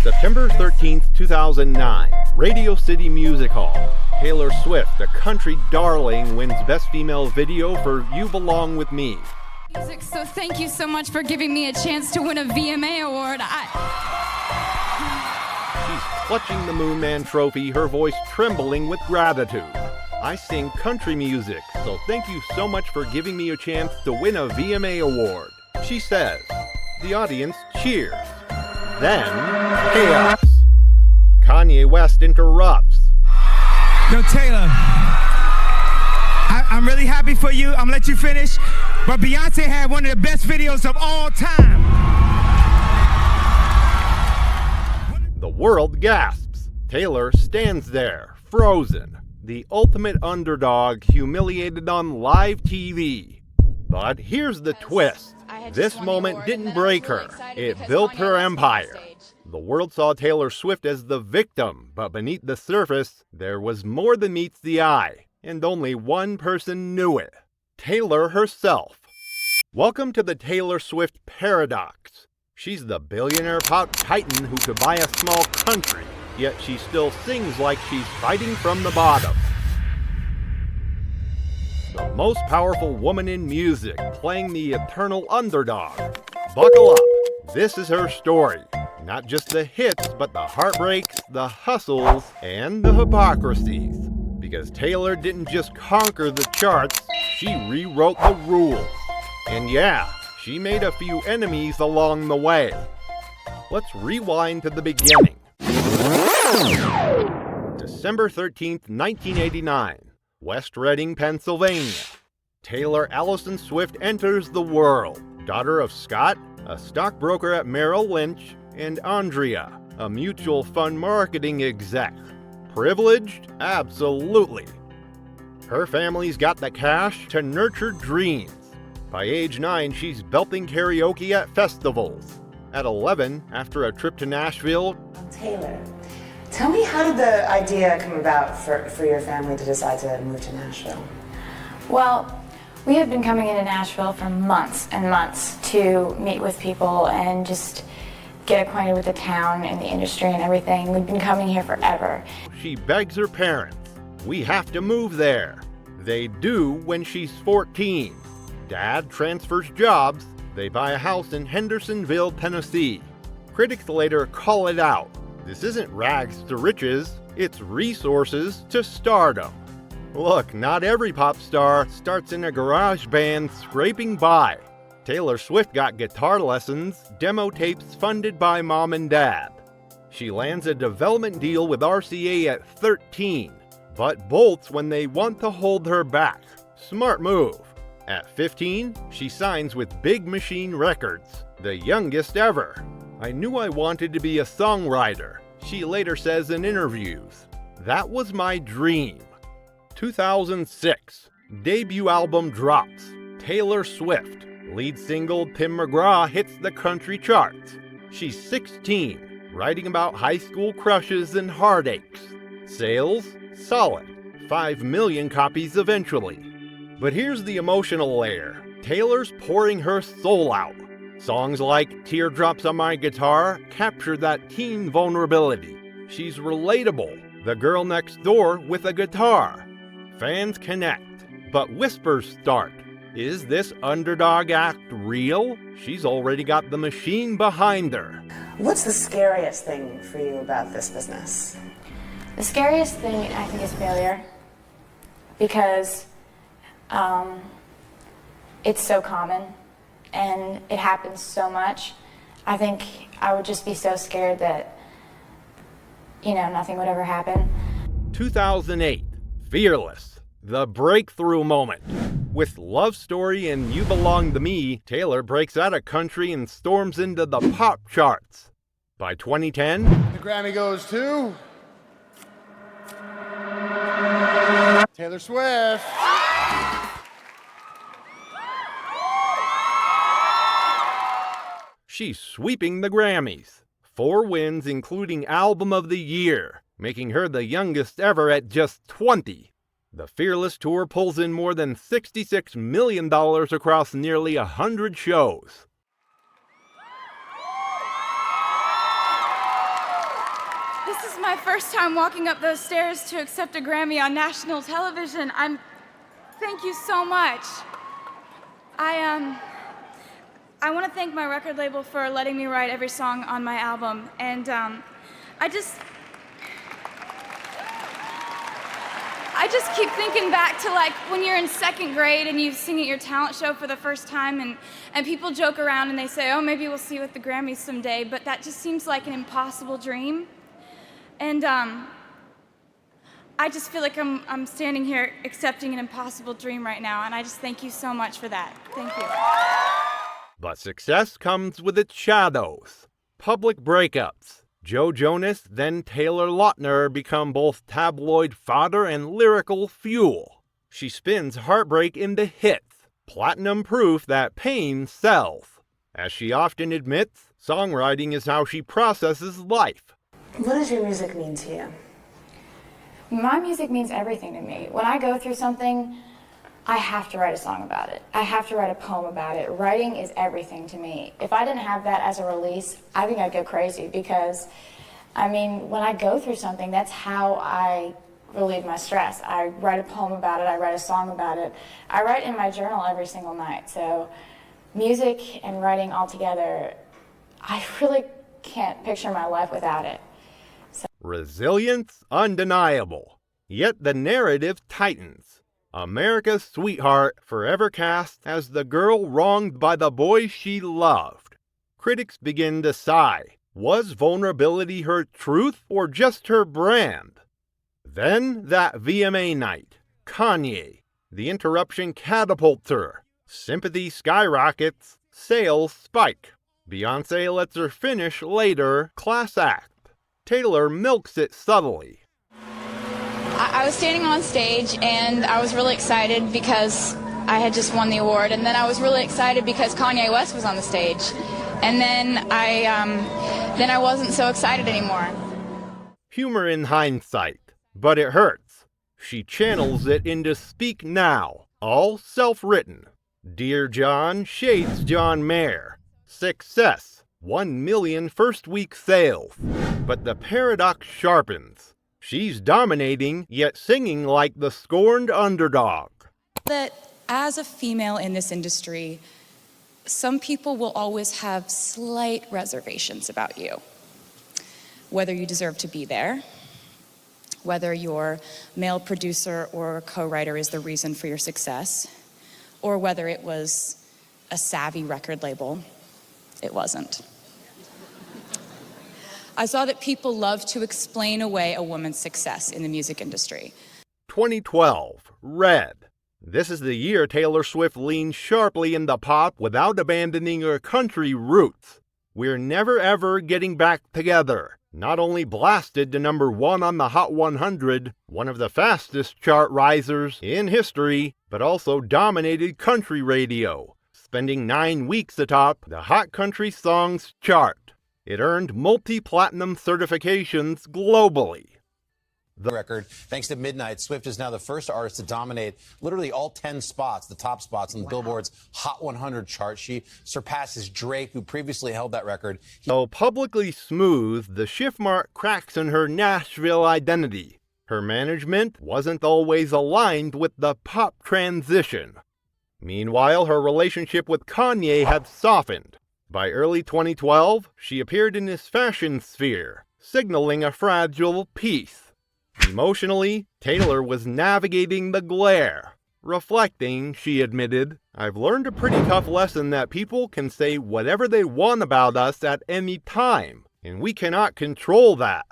September 13th, 2009, Radio City Music Hall. Taylor Swift, a country darling, wins Best Female Video for You Belong With Me. Music, so thank you so much for giving me a chance to win a VMA award. She's clutching the Moon Man trophy, her voice trembling with gratitude. I sing country music, so thank you so much for giving me a chance to win a VMA award, she says. The audience cheers. Then, chaos. Kanye West interrupts. Yo, Taylor, I'm really happy for you. I'm gonna let you finish. But Beyonce had one of the best videos of all time. The world gasps. Taylor stands there, frozen. The ultimate underdog, humiliated on live TV. But here's the twist. This moment didn't break her. It built her empire. The world saw Taylor Swift as the victim, but beneath the surface, there was more than meets the eye, and only one person knew it. Taylor herself. Welcome to the Taylor Swift paradox. She's the billionaire pop titan who could buy a small country, yet she still sings like she's fighting from the bottom. The most powerful woman in music, playing the eternal underdog. Buckle up. This is her story. Not just the hits, but the heartbreaks, the hustles, and the hypocrisies. Because Taylor didn't just conquer the charts, she rewrote the rules. And yeah, she made a few enemies along the way. Let's rewind to the beginning. December 13th, 1989. West Reading, Pennsylvania. Taylor Allison Swift enters the world. Daughter of Scott, a stockbroker at Merrill Lynch, and Andrea, a mutual fund marketing exec. Privileged? Absolutely. Her family's got the cash to nurture dreams. By age 9, she's belting karaoke at festivals. At 11, after a trip to Nashville, Taylor, tell me, how did the idea come about for your family to decide to move to Nashville? Well, we had been coming into Nashville for months and months to meet with people and just get acquainted with the town and the industry and everything. We'd been coming here forever. She begs her parents, "We have to move there." They do when she's 14. Dad transfers jobs. They buy a house in Hendersonville, Tennessee. Critics later call it out. This isn't rags to riches, it's resources to stardom. Look, not every pop star starts in a garage band scraping by. Taylor Swift got guitar lessons, demo tapes funded by mom and dad. She lands a development deal with RCA at 13, but bolts when they want to hold her back. Smart move. At 15, she signs with Big Machine Records, the youngest ever. "I knew I wanted to be a songwriter," she later says in interviews. "That was my dream." 2006, debut album drops. Taylor Swift. Lead single Tim McGraw hits the country charts. She's 16, writing about high school crushes and heartaches. Sales? Solid. 5 million copies eventually. But here's the emotional layer. Taylor's pouring her soul out. Songs like Teardrops on My Guitar capture that teen vulnerability. She's relatable, the girl next door with a guitar. Fans connect, but whispers start. Is this underdog act real? She's already got the machine behind her. What's the scariest thing for you about this business? The scariest thing, I think, is failure. Because it's so common and it happens so much. I think I would just be so scared that, nothing would ever happen. 2008, Fearless, the breakthrough moment. With Love Story and You Belong to Me, Taylor breaks out of country and storms into the pop charts. By 2010, the Grammy goes to Taylor Swift. She's sweeping the Grammys. 4 wins, including Album of the Year, making her the youngest ever at just 20. The Fearless Tour pulls in more than $66 million across nearly 100 shows. This is my first time walking up those stairs to accept a Grammy on national television. Thank you so much. I want to thank my record label for letting me write every song on my album, and I just keep thinking back to like when you're in second grade and you sing at your talent show for the first time, and people joke around and they say, oh, maybe we'll see you at the Grammys someday, but that just seems like an impossible dream. And I just feel like I'm standing here accepting an impossible dream right now, and I just thank you so much for that. Thank you. But success comes with its shadows. Public breakups. Joe Jonas, then Taylor Lautner become both tabloid fodder and lyrical fuel. She spins heartbreak into hits, platinum proof that pain sells. As she often admits, songwriting is how she processes life. What does your music mean to you? My music means everything to me. When I go through something, I have to write a song about it. I have to write a poem about it. Writing is everything to me. If I didn't have that as a release, I think I'd go crazy because, I mean, when I go through something, that's how I relieve my stress. I write a poem about it. I write a song about it. I write in my journal every single night. So music and writing all together, I really can't picture my life without it. Resilience undeniable. Yet the narrative tightens. America's sweetheart forever cast as the girl wronged by the boy she loved. Critics begin to sigh. Was vulnerability her truth or just her brand? Then that VMA night. Kanye. The interruption catapults her. Sympathy skyrockets. Sales spike. Beyonce lets her finish later. Class act. Taylor milks it subtly. I was standing on stage and I was really excited because I had just won the award, and then I was really excited because Kanye West was on the stage, and then I wasn't so excited anymore. Humor in hindsight, but it hurts. She channels it into Speak Now, all self-written. Dear John shades John Mayer. Success, 1 million first-week sales. But the paradox sharpens. She's dominating, yet singing like the scorned underdog. That as a female in this industry, some people will always have slight reservations about you. Whether you deserve to be there, whether your male producer or co-writer is the reason for your success, or whether it was a savvy record label. It wasn't. I saw that people love to explain away a woman's success in the music industry. 2012, Red. This is the year Taylor Swift leans sharply into pop without abandoning her country roots. We're never ever getting back together. Not only blasted to number 1 on the Hot 100, one of the fastest chart risers in history, but also dominated country radio, spending 9 weeks atop the Hot Country Songs chart. It earned multi-platinum certifications globally. The record, thanks to Midnight, Swift is now the first artist to dominate literally all 10 spots, the top spots on the Billboard's Hot 100 chart. She surpasses Drake, who previously held that record. Though publicly smooth, the shift mark cracks in her Nashville identity. Her management wasn't always aligned with the pop transition. Meanwhile, her relationship with Kanye had softened. By early 2012, she appeared in his fashion sphere, signaling a fragile peace. Emotionally, Taylor was navigating the glare. Reflecting, she admitted, I've learned a pretty tough lesson that people can say whatever they want about us at any time, and we cannot control that.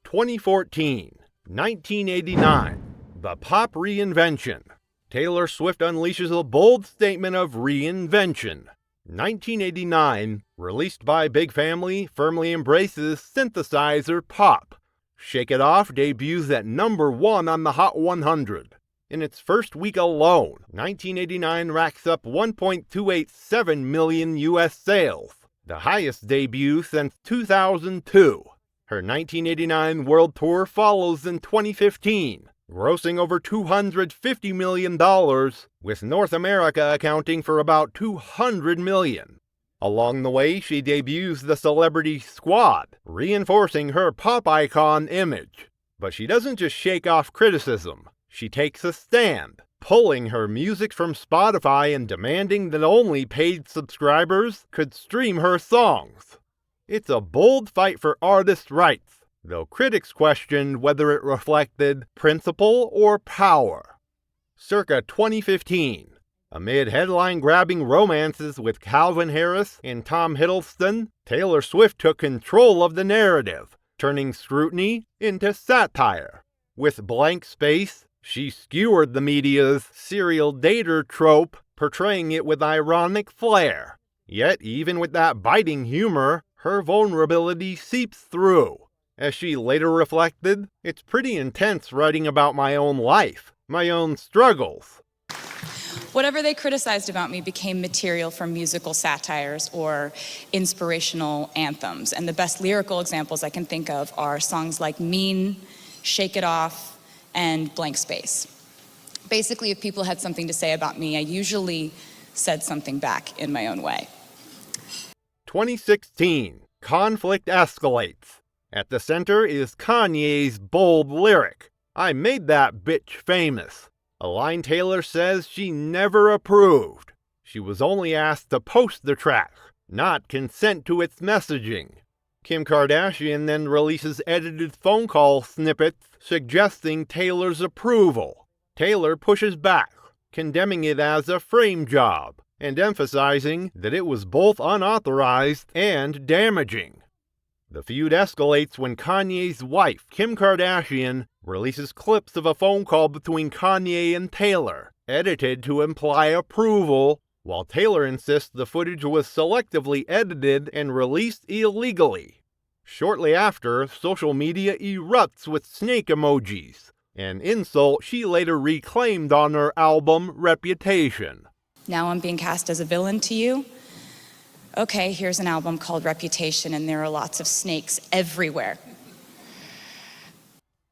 2014, 1989, the pop reinvention. Taylor Swift unleashes a bold statement of reinvention. 1989, released by Big Family, firmly embraces synthesizer pop. Shake It Off debuts at number 1 on the Hot 100. In its first week alone, 1989 racks up 1.287 million U.S. sales, the highest debut since 2002. Her 1989 world tour follows in 2015, grossing over $250 million, with North America accounting for about $200 million. Along the way, she debuts the Celebrity Squad, reinforcing her pop icon image. But she doesn't just shake off criticism. She takes a stand, pulling her music from Spotify and demanding that only paid subscribers could stream her songs. It's a bold fight for artist rights, though critics questioned whether it reflected principle or power. Circa 2015, amid headline-grabbing romances with Calvin Harris and Tom Hiddleston, Taylor Swift took control of the narrative, turning scrutiny into satire. With Blank Space, she skewered the media's serial dater trope, portraying it with ironic flair. Yet, even with that biting humor, her vulnerability seeps through. As she later reflected, "It's pretty intense writing about my own life, my own struggles." Whatever they criticized about me became material for musical satires or inspirational anthems. And the best lyrical examples I can think of are songs like Mean, Shake It Off, and Blank Space. Basically, if people had something to say about me, I usually said something back in my own way. 2016, conflict escalates. At the center is Kanye's bold lyric, "I made that bitch famous," a line Taylor says she never approved. She was only asked to post the track, not consent to its messaging. Kim Kardashian then releases edited phone call snippets suggesting Taylor's approval. Taylor pushes back, condemning it as a frame job, and emphasizing that it was both unauthorized and damaging. The feud escalates when Kanye's wife, Kim Kardashian, releases clips of a phone call between Kanye and Taylor, edited to imply approval, while Taylor insists the footage was selectively edited and released illegally. Shortly after, social media erupts with snake emojis, an insult she later reclaimed on her album Reputation. Now I'm being cast as a villain to you? Okay, here's an album called Reputation, and there are lots of snakes everywhere.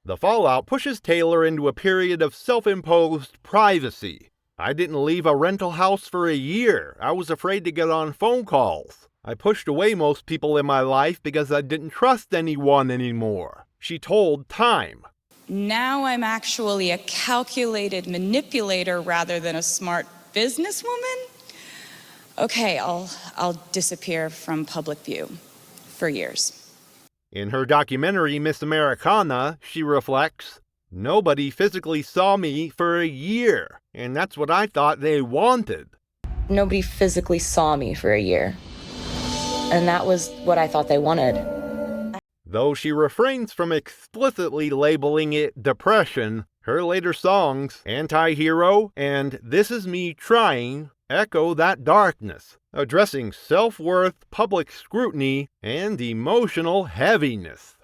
The fallout pushes Taylor into a period of self-imposed privacy. "I didn't leave a rental house for a year. I was afraid to get on phone calls. I pushed away most people in my life because I didn't trust anyone anymore," she told Time. Now I'm actually a calculated manipulator rather than a smart businesswoman? Okay, I'll disappear from public view for years. In her documentary Miss Americana, she reflects, "Nobody physically saw me for a year, and that's what I thought they wanted." Nobody physically saw me for a year, and that was what I thought they wanted. Though she refrains from explicitly labeling it depression, her later songs, Anti-Hero and This Is Me Trying, echo that darkness, addressing self-worth, public scrutiny, and emotional heaviness.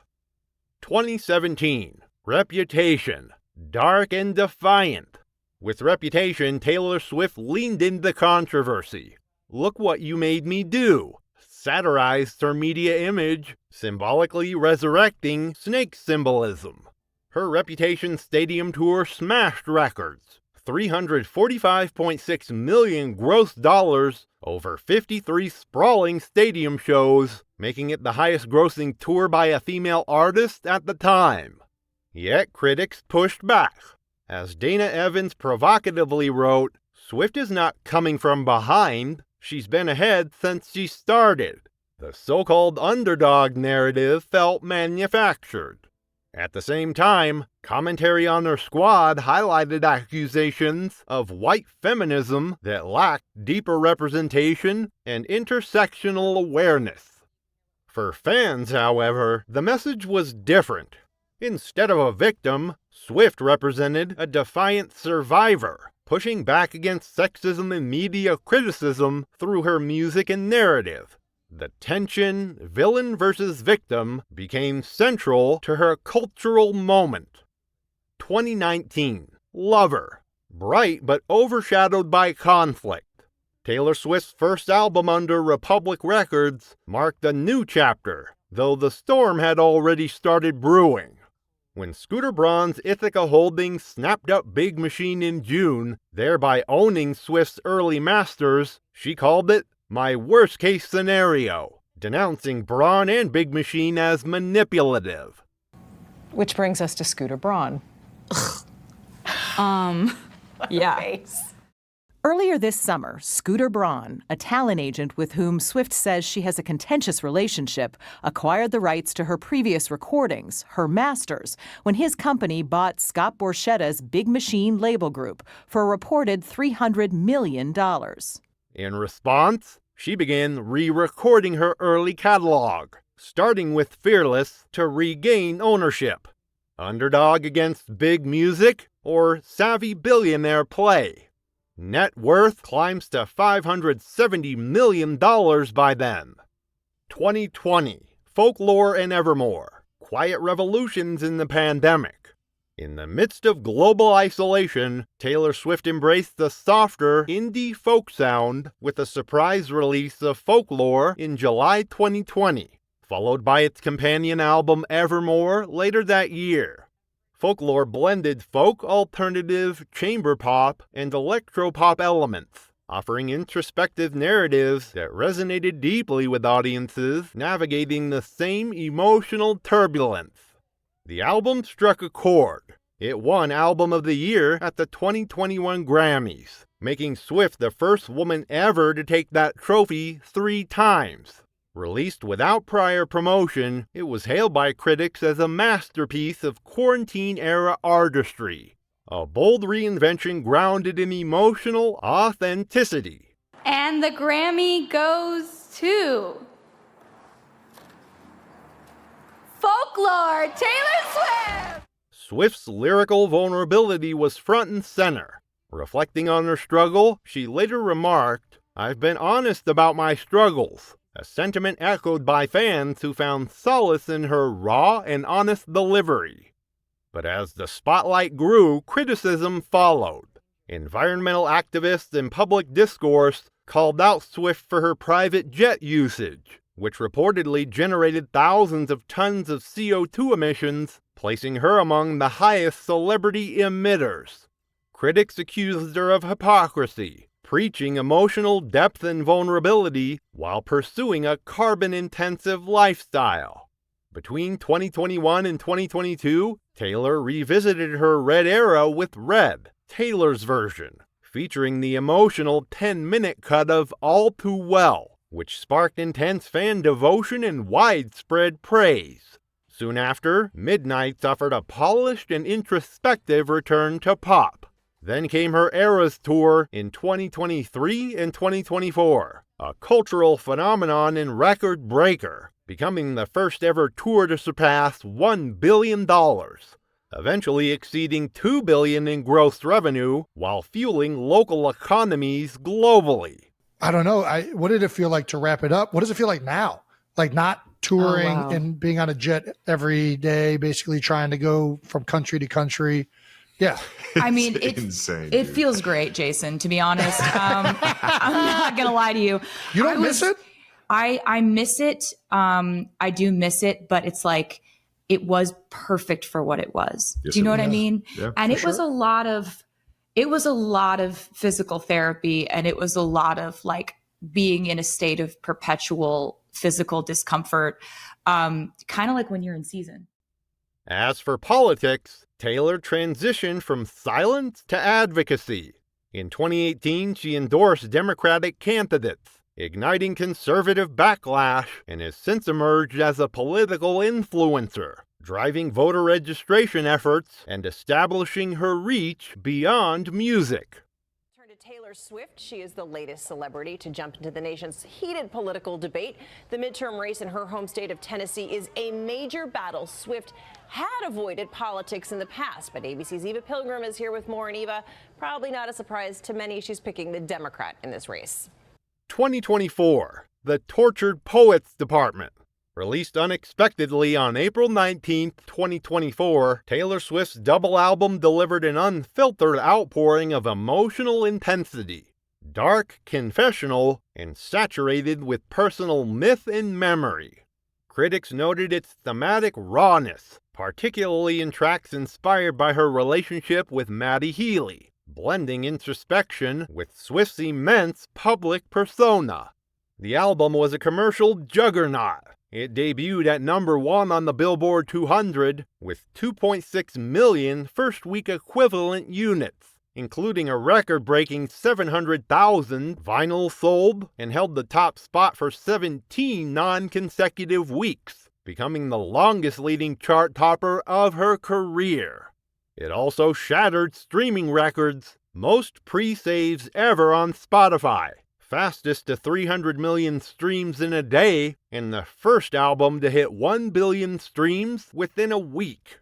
2017, Reputation, dark and defiant. With Reputation, Taylor Swift leaned into the controversy. "Look What You Made Me Do" satirized her media image, symbolically resurrecting snake symbolism. Her Reputation Stadium tour smashed records. $345.6 million gross dollars over 53 sprawling stadium shows, making it the highest grossing tour by a female artist at the time. Yet critics pushed back. As Dana Evans provocatively wrote, "Swift is not coming from behind, she's been ahead since she started." The so-called underdog narrative felt manufactured. At the same time, commentary on her squad highlighted accusations of white feminism that lacked deeper representation and intersectional awareness. For fans, however, the message was different. Instead of a victim, Swift represented a defiant survivor, pushing back against sexism and media criticism through her music and narrative. The tension, villain versus victim, became central to her cultural moment. 2019, Lover. Bright but overshadowed by conflict. Taylor Swift's first album under Republic Records marked a new chapter, though the storm had already started brewing. When Scooter Braun's Ithaca Holdings snapped up Big Machine in June, thereby owning Swift's early masters, she called it My worst case scenario, denouncing Braun and Big Machine as manipulative. Which brings us to Scooter Braun. Yeah. Earlier this summer, Scooter Braun, a talent agent with whom Swift says she has a contentious relationship, acquired the rights to her previous recordings, her masters, when his company bought Scott Borchetta's Big Machine label group for a reported $300 million. In response, she began re-recording her early catalog, starting with Fearless to regain ownership. Underdog against big music or savvy billionaire play? Net worth climbs to $570 million by then. 2020, Folklore and Evermore, quiet revolutions in the pandemic. In the midst of global isolation, Taylor Swift embraced the softer indie folk sound with a surprise release of Folklore in July 2020, followed by its companion album Evermore later that year. Folklore blended folk, alternative, chamber pop, and electropop elements, offering introspective narratives that resonated deeply with audiences navigating the same emotional turbulence. The album struck a chord. It won Album of the Year at the 2021 Grammys, making Swift the first woman ever to take that trophy 3 times. Released without prior promotion, it was hailed by critics as a masterpiece of quarantine-era artistry, a bold reinvention grounded in emotional authenticity. And the Grammy goes to Folklore, Taylor Swift! Swift's lyrical vulnerability was front and center. Reflecting on her struggle, she later remarked, "I've been honest about my struggles," a sentiment echoed by fans who found solace in her raw and honest delivery. But as the spotlight grew, criticism followed. Environmental activists and public discourse called out Swift for her private jet usage, which reportedly generated thousands of tons of CO2 emissions, placing her among the highest celebrity emitters. Critics accused her of hypocrisy, preaching emotional depth and vulnerability while pursuing a carbon-intensive lifestyle. Between 2021 and 2022, Taylor revisited her Red era with Red, Taylor's version, featuring the emotional 10-minute cut of All Too Well, which sparked intense fan devotion and widespread praise. Soon after, Midnights offered a polished and introspective return to pop. Then came her Eras Tour in 2023 and 2024, a cultural phenomenon and record breaker, becoming the first ever tour to surpass $1 billion, eventually exceeding $2 billion in gross revenue while fueling local economies globally. I don't know. What did it feel like to wrap it up? What does it feel like now? Like not touring and being on a jet every day, basically trying to go from country to country. Yeah. I mean, insane. It feels great, Jason, to be honest. I'm not going to lie to you. You don't miss it? I miss it. I do miss it, but it's like, it was perfect for what it was. Yes, do you know what I was. mean? Yeah, and it sure. was a lot of physical therapy, and it was a lot of like being in a state of perpetual physical discomfort, kind of like when you're in season. As for politics, Taylor transitioned from silence to advocacy. In 2018, she endorsed Democratic candidates, igniting conservative backlash, and has since emerged as a political influencer, driving voter registration efforts and establishing her reach beyond music. Turn to Taylor Swift. She is the latest celebrity to jump into the nation's heated political debate. The midterm race in her home state of Tennessee is a major battle. Swift had avoided politics in the past, but ABC's Eva Pilgrim is here with more. And Eva, probably not a surprise to many, she's picking the Democrat in this race. 2024, The Tortured Poets Department. Released unexpectedly on April 19, 2024, Taylor Swift's double album delivered an unfiltered outpouring of emotional intensity, dark, confessional, and saturated with personal myth and memory. Critics noted its thematic rawness, particularly in tracks inspired by her relationship with Maddie Healy, blending introspection with Swift's immense public persona. The album was a commercial juggernaut. It debuted at #1 on the Billboard 200 with 2.6 million first-week equivalent units, including a record-breaking 700,000 vinyl sold, and held the top spot for 17 non-consecutive weeks, becoming the longest-leading chart topper of her career. It also shattered streaming records, most pre-saves ever on Spotify, fastest to 300 million streams in a day, and the first album to hit 1 billion streams within a week.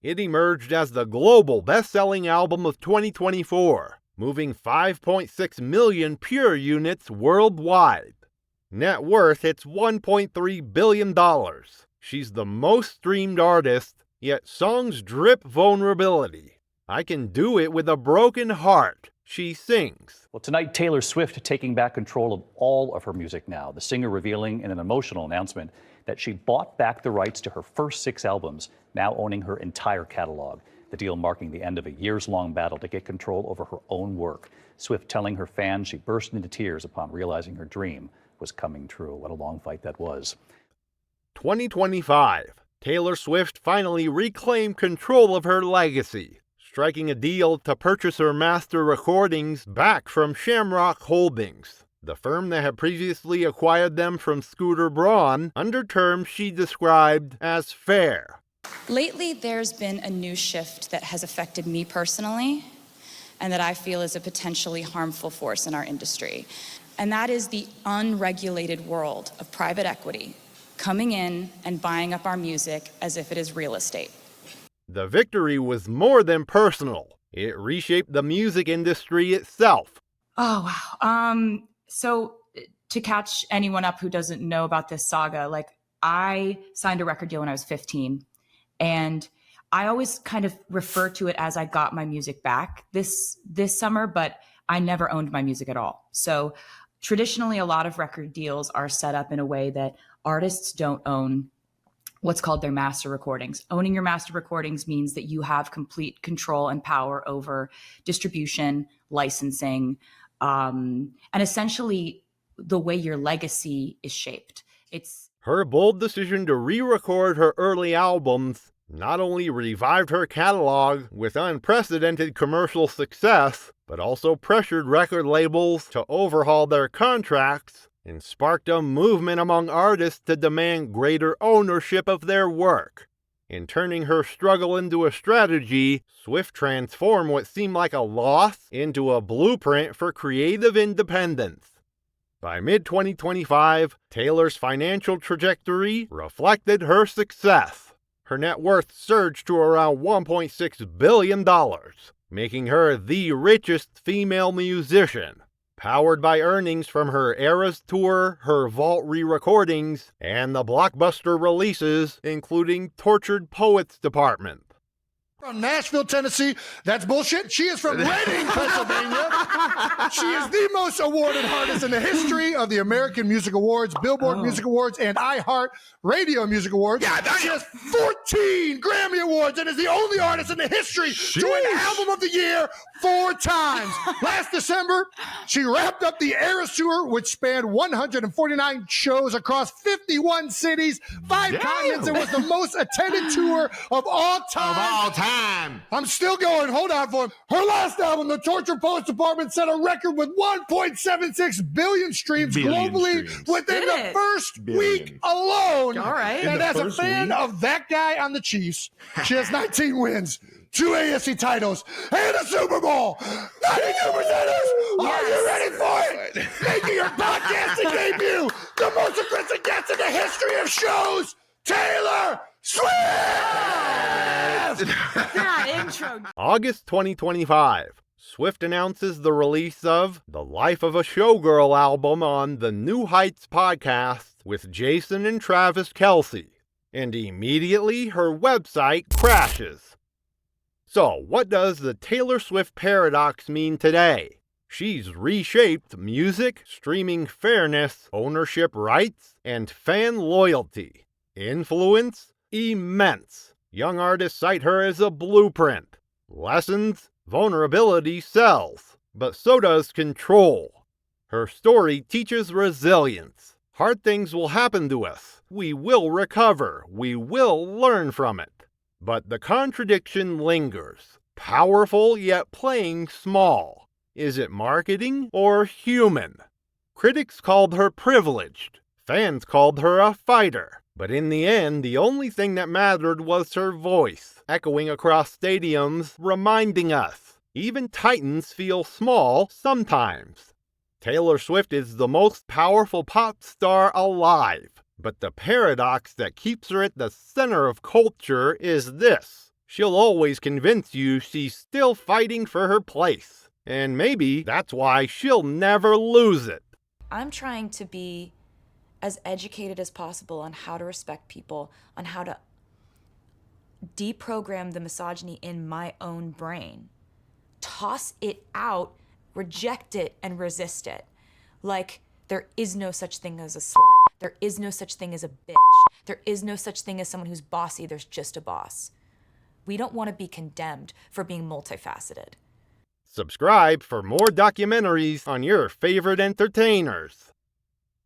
It emerged as the global best-selling album of 2024, moving 5.6 million pure units worldwide. Net worth hits $1.3 billion. She's the most streamed artist, yet songs drip vulnerability. I can do it with a broken heart, she sings. Well, tonight, Taylor Swift taking back control of all of her music now. The singer revealing in an emotional announcement that she bought back the rights to her first 6 albums, now owning her entire catalog. The deal marking the end of a years-long battle to get control over her own work. Swift telling her fans she burst into tears upon realizing her dream was coming true. What a long fight that was. 2025. Taylor Swift finally reclaimed control of her legacy, striking a deal to purchase her master recordings back from Shamrock Holdings, the firm that had previously acquired them from Scooter Braun under terms she described as fair. Lately, there's been a new shift that has affected me personally and that I feel is a potentially harmful force in our industry. And that is the unregulated world of private equity coming in and buying up our music as if it is real estate. The victory was more than personal. It reshaped the music industry itself. Oh, wow. So to catch anyone up who doesn't know about this saga, like I signed a record deal when I was 15, and I always kind of refer to it as I got my music back this summer, but I never owned my music at all. So traditionally, a lot of record deals are set up in a way that artists don't own what's called their master recordings. Owning your master recordings means that you have complete control and power over distribution, licensing, and essentially the way your legacy is shaped. It's her bold decision to re-record her early albums not only revived her catalog with unprecedented commercial success, but also pressured record labels to overhaul their contracts and sparked a movement among artists to demand greater ownership of their work. In turning her struggle into a strategy, Swift transformed what seemed like a loss into a blueprint for creative independence. By mid-2025, Taylor's financial trajectory reflected her success. Her net worth surged to around $1.6 billion, making her the richest female musician. Powered by earnings from her Eras Tour, her Vault re-recordings, and the blockbuster releases, including Tortured Poets Department. From Nashville, Tennessee. That's bullshit. She is from Reading, Pennsylvania. She is the most awarded artist in the history of the American Music Awards, Billboard Music Awards, and iHeart Radio Music Awards. She has 14 Grammy Awards and is the only artist in the history to win Album of the Year 4 times. Last December, she wrapped up the Eras Tour, which spanned 149 shows across 51 cities, 5 continents, and was the most attended tour of all time. I'm still going. Hold on for him. Her last album, The Tortured Poets Department, set a record with 1.76 billion streams globally within the first week alone. All right. And as a fan of that guy on the Chiefs, she has 19 wins, 2 AFC titles, and a Super Bowl. 92%ers. Are you ready for it? Making her podcasting debut, the most aggressive guest in the history of shows, Taylor Swift! that intro. August 2025. Swift announces the release of the Life of a Showgirl album on the New Heights podcast with Jason and Travis Kelce. And immediately her website crashes. So, what does the Taylor Swift paradox mean today? She's reshaped music, streaming fairness, ownership rights, and fan loyalty. Influence? Immense. Young artists cite her as a blueprint. Lessons? Vulnerability sells. But so does control. Her story teaches resilience. Hard things will happen to us. We will recover. We will learn from it. But the contradiction lingers. Powerful yet playing small. Is it marketing or human? Critics called her privileged. Fans called her a fighter. But in the end, the only thing that mattered was her voice, echoing across stadiums, reminding us, even titans feel small sometimes. Taylor Swift is the most powerful pop star alive. But the paradox that keeps her at the center of culture is this. She'll always convince you she's still fighting for her place. And maybe that's why she'll never lose it. I'm trying to be as educated as possible on how to respect people, on how to deprogram the misogyny in my own brain. Toss it out, reject it, and resist it. Like, there is no such thing as a slut. There is no such thing as a bitch. There is no such thing as someone who's bossy. There's just a boss. We don't want to be condemned for being multifaceted. Subscribe for more documentaries on your favorite entertainers.